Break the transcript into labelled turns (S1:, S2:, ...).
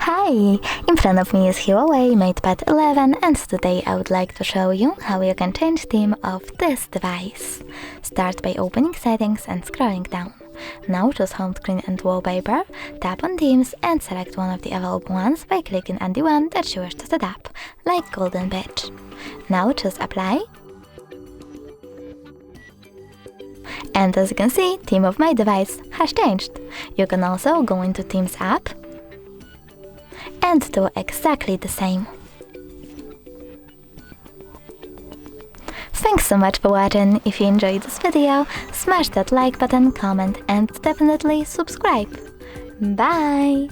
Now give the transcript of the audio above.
S1: Hi! In front of me is Huawei MatePad 11 and today I would like to show you how you can change theme of this device. Start by opening settings and scrolling down. Now choose home screen and wallpaper, tap on themes and select one of the available ones by clicking on the one that you wish to set up, like Golden Beach. Now choose apply. And as you can see, theme of my device has changed. You can also go into Themes app and do exactly the same. Thanks so much for watching. If you enjoyed this video, smash that like button, comment and definitely subscribe. Bye!